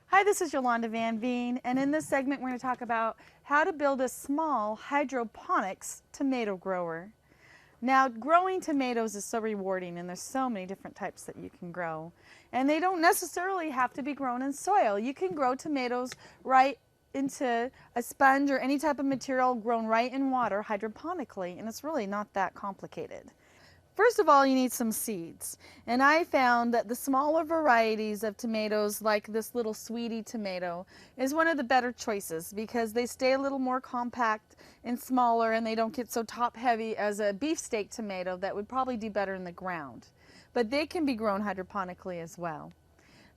Hi, this is Yolanda Van Veen, and in this segment we're going to talk about how to build a small hydroponics tomato grower. Now, growing tomatoes is so rewarding, and there's so many different types that you can grow. And they don't necessarily have to be grown in soil. You can grow tomatoes right into a sponge or any type of material grown right in water hydroponically, and it's really not that complicated. First of all, you need some seeds. And I found that the smaller varieties of tomatoes, like this little sweetie tomato, is one of the better choices because they stay a little more compact and smaller, and they don't get so top heavy as a beefsteak tomato that would probably do better in the ground. But they can be grown hydroponically as well.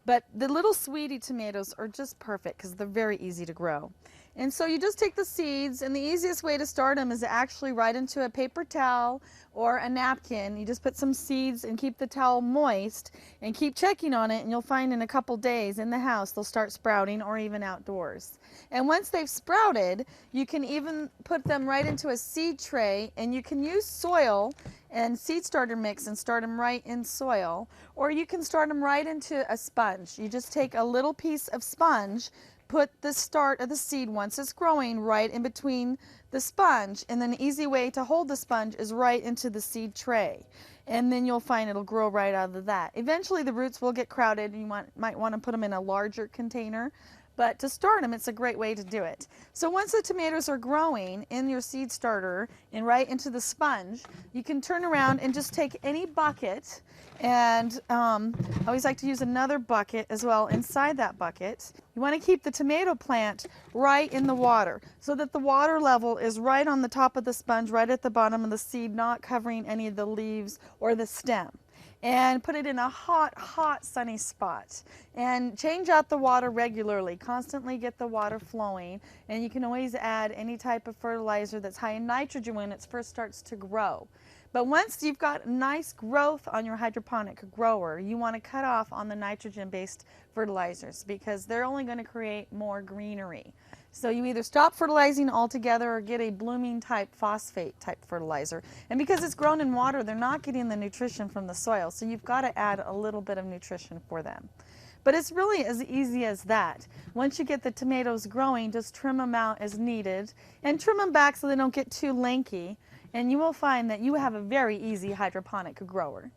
But the little sweetie tomatoes are just perfect because they're very easy to grow. And so you just take the seeds, and the easiest way to start them is actually right into a paper towel or a napkin. You just put some seeds and keep the towel moist and keep checking on it, and you'll find in a couple days in the house they'll start sprouting, or even outdoors. And once they've sprouted, you can even put them right into a seed tray, and you can use soil and seed starter mix and start them right in soil, or you can start them right into a sponge. You just take a little piece of sponge, put the start of the seed once it's growing right in between the sponge, and then an easy way to hold the sponge is right into the seed tray, and then you'll find it'll grow right out of that. Eventually the roots will get crowded, and you might want to put them in a larger container. But to start them, it's a great way to do it. So once the tomatoes are growing in your seed starter and right into the sponge, you can turn around and just take any bucket, and I always like to use another bucket as well inside that bucket. You want to keep the tomato plant right in the water so that the water level is right on the top of the sponge, right at the bottom of the seed, not covering any of the leaves or the stem. And put it in a hot, sunny spot. And change out the water regularly. Constantly get the water flowing. And you can always add any type of fertilizer that's high in nitrogen when it first starts to grow. But once you've got nice growth on your hydroponic grower, you want to cut off on the nitrogen-based fertilizers because they're only going to create more greenery. So you either stop fertilizing altogether or get a blooming type phosphate type fertilizer. And because it's grown in water, they're not getting the nutrition from the soil, so you've got to add a little bit of nutrition for them. But it's really as easy as that. Once you get the tomatoes growing, just trim them out as needed and trim them back so they don't get too lanky, and you will find that you have a very easy hydroponic grower.